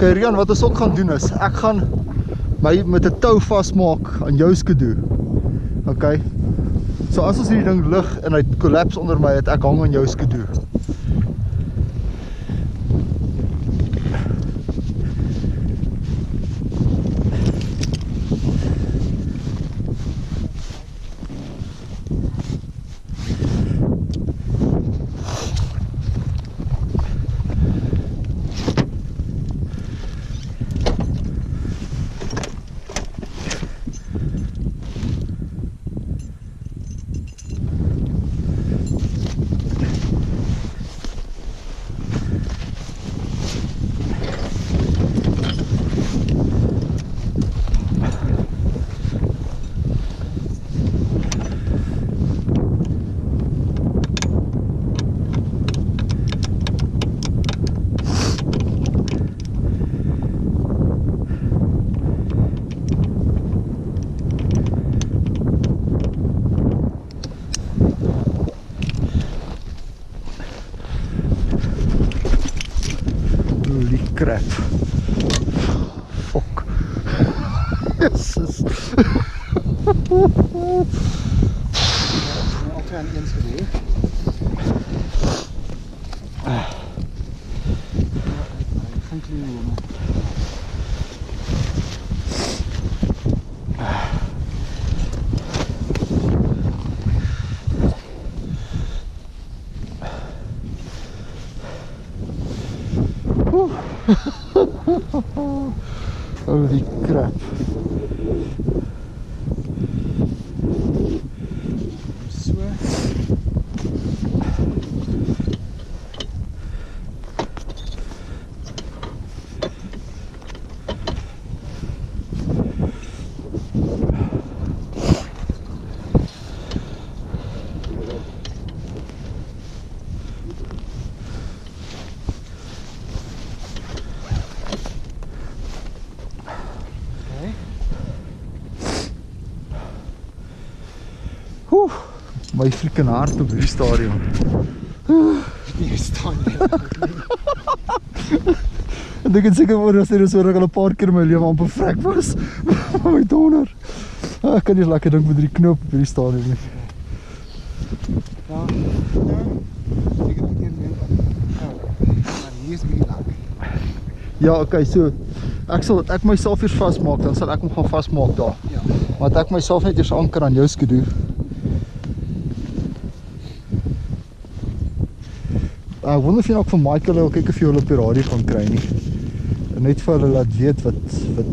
Okay Rian, wat ons ook gaan doen is, ek gaan my met 'n tou vasmaak aan jou skidoo. Okay. So as ons hierdie ding lig en hy kollaps onder my, het ek hang aan jou skidoo. Holy crap. Fuck. Jesus. Altyd aan eens gedoen. Geen kleur hoor. Holy crap. So. My freaking hart op hierdie stadium. Nie staan nie. En ek het seker voor as dit so dat ek al 'n paar keer in my lewe amper vrek was. My donder. Ek kan nie lekker dink met hierdie knoop op hierdie stadium nie. Ja. Ek het hier net. Maar hier is bietjie lank. Ja, okay, so ek myself eers vasmaak, dan sal ek hom gaan vasmaak daar. Ja. Want ek myself net eers anker aan jou skidoo. Ek wonder of jy ook van Michael wil kyk of jy hulle op die radio kan kry nie. En net vir hulle laat weet wat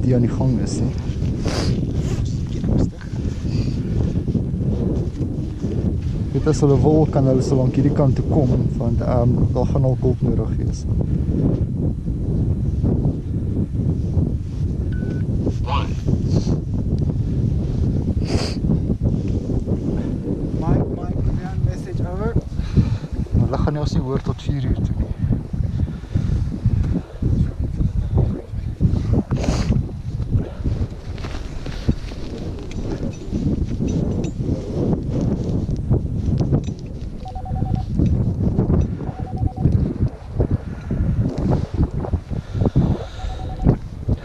die aan die gang is nie. Weet as hulle wil, kan hulle so lank hierdie kant toe kom, want daar gaan al hulp nodig wees. Mike, message over. Hulle gaan nie ons nie hoor tot 4 uur toe nie.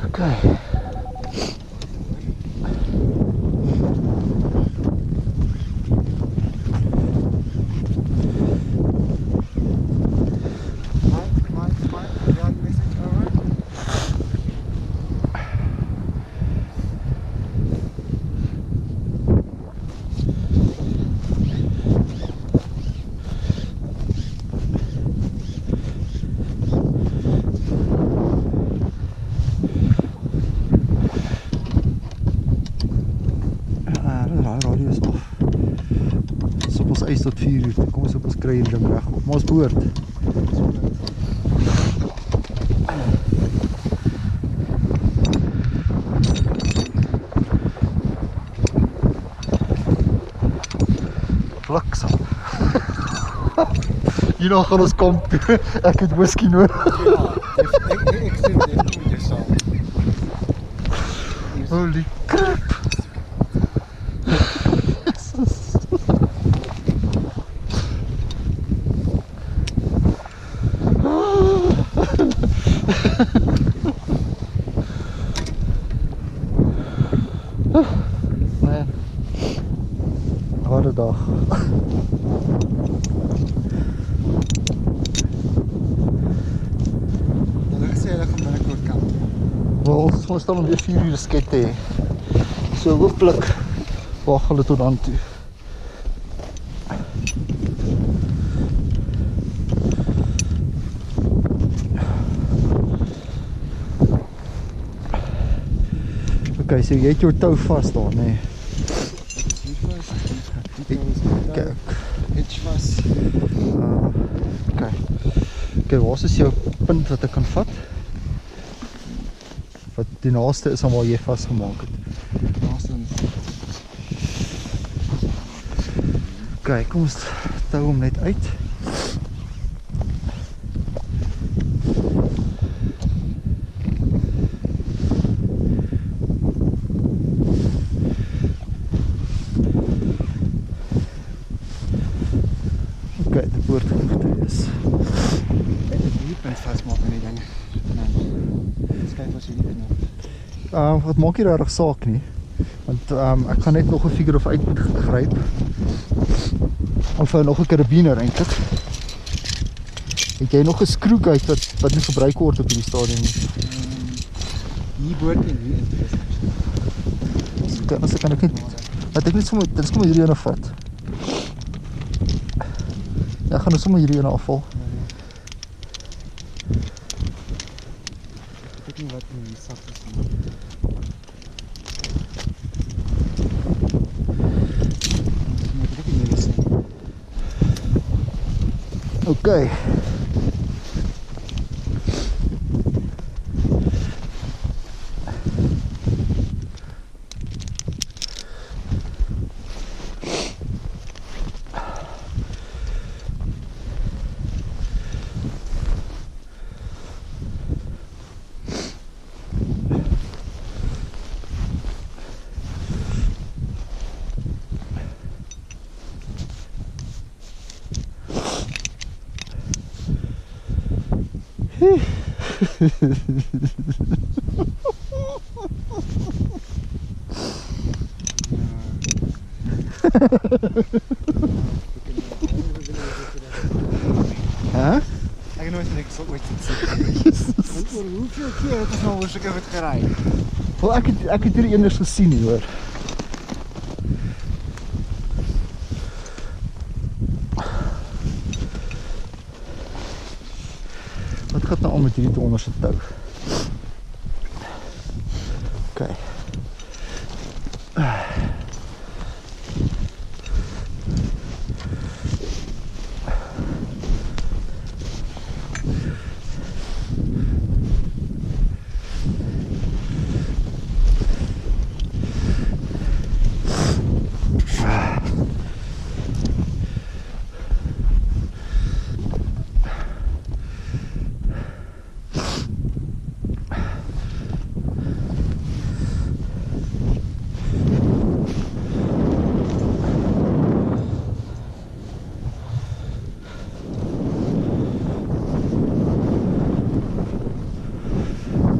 Okay. Radio is af. Dis op ons eis tot 4 uur. Kom ons op ons kry hierdie ding reg op. Maar ons behoort. Fliksel. Hier nog gaan ons kom. Ek het whisky nodig. Ja, ek sien dit met jou saam. Holy crap. Hulle gesê hulle gaan binnekort kamp. Wel, ons moet dan om weer 4 uur sket te hê. So hooplik wag hulle tot dan toe. Okay, so jy het jou tou vas daar, nê? Nee. Hier vas. Kijk. Hitch vas. Okay. Okay, waar is jou punt wat ek kan vat? Wat die naaste is aan waar jy vasgemaak het. Okay, kom ons tou hom net uit. Okay, dit behoort genoeg te wees. Hier punt vastmaak in die ding. Eens kyk wat jy die knop. Wat maak nie regtig saak nie. Want ek gaan net nog 'n figure of 8 moet gryp. Of nog 'n karabiner eintlik. Het jy nog 'n skroeguit wat nie gebruik word op hierdie stadium nie? Hier behoort nie hier in te wees. As ek kan ek net sommer, dit is kom hierdie ene vat. Ja, ek gaan nou sommer hierdie ene afval. Ek weet nie wat in die sak is nie. Moet ek nie meer sê. Okay. Huh? Ek het nooit niks ooit gesien. Oor hoeveel keer het ons nou oor sulke wat gery? Wel, ek het hierdie eers gesien nie, hoor. Wat gaat nou al met hierdie onderste tou? Okay.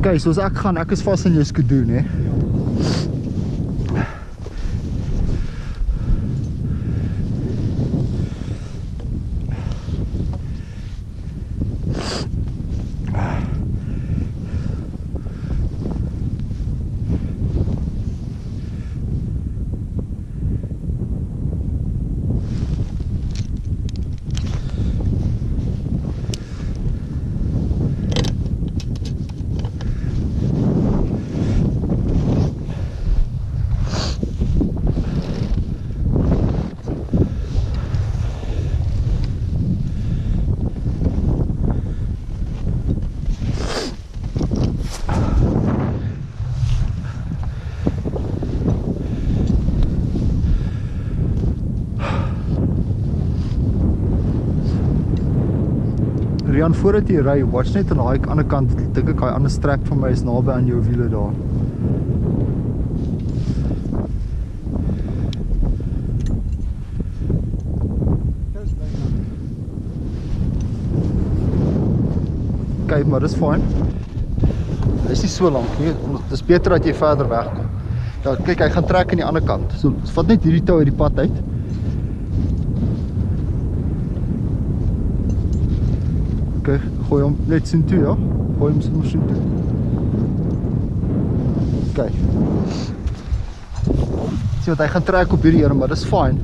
Okay, soos ek gaan, ek is vas in jou skudoo, né? Rian, voordat jy ry, watch net aan die ander kant, dink ek die ander strap van my is naby aan jou wiele daar. Okay, maar dis fyn. Hy is nie so lank nie, dis beter dat jy verder wegkom. Ja, kyk, hy gaan trek aan die ander kant. So vat net hierdie tou uit die pad uit. Okay, gooi hom net soen toe, ja. Gooi hom sommer soen toe. Okay. Sien wat hy gaan trek op hierdie ene, maar dis fine.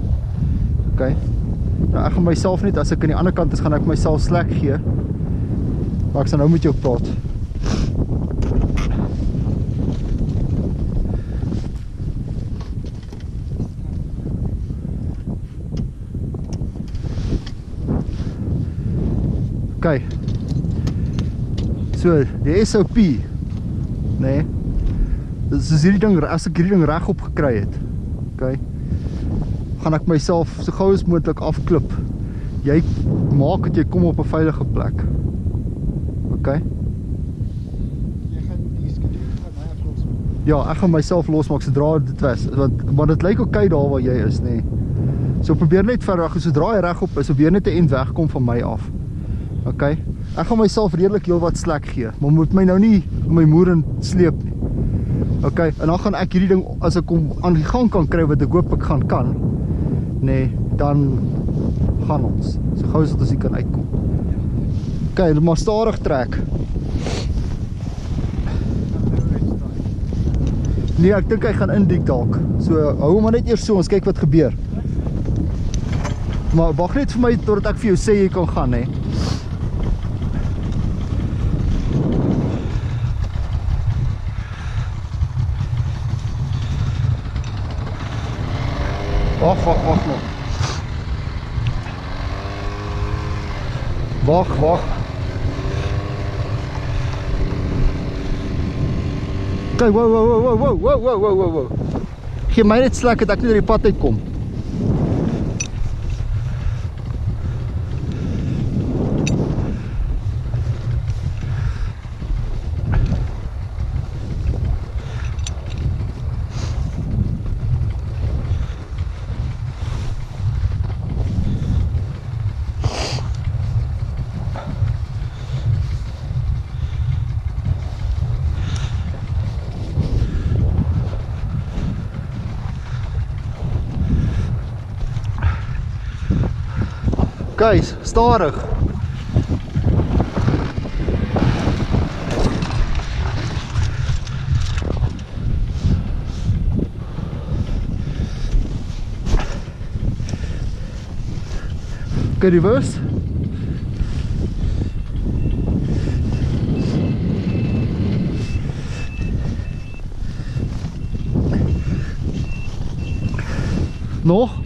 Okay. Nou ek gaan myself net, as ek aan die ander kant is, gaan ek myself slack gee. Maar ek sal nou met jou praat. Okay. So, die SOP, nee, soos hierdie ding, as ek hierdie ding reg op gekry het, okay, gaan ek myself so gauw as moontlik afklip. Jy maak dat jy kom op 'n veilige plek. Okay? Jy gaan die skedule van my aflos. Ja, ek gaan myself losmaak sodra dit was, want dit lyk okay daar waar jy is, nee. So probeer net ver weg, sodra jy reg op is, probeer net 'n end wegkom van my af. Okay? Ek gaan myself redelik heel wat slack gee, maar moet my nou nie my moer sleep nie. Okay, en dan gaan ek hierdie ding, as ek hom aan die gang kan kry, wat ek hoop ek kan, nee, dan gaan ons, so gauw as wat ons hier kan uitkom. Okay, maar stadig trek. Nee, ek dink hy gaan indik dalk. So, hou hom maar net eers so, ons kyk wat gebeur. Maar wag net vir my, totdat ek vir jou sê jy kan gaan, hè. Wag nog. Wag. Kijk, wow. Geef my net slack dat ek nie deur die pad uitkom. Guys, stadig. Okay, reverse. Nog.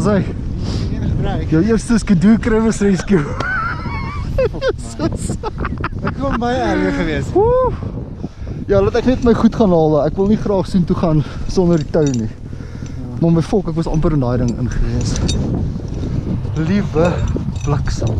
Was hy? Die een gebruik. Jou eerste Skidoo Crevice Rescue. Ek kon baie erger gewees. Woe. Ja, laat ek net my goed gaan haal. Ek wil nie graag sien toe gaan sonder die tou nie. Maar my volk, ek was amper in daai ding ingewees. Liewe bliksem.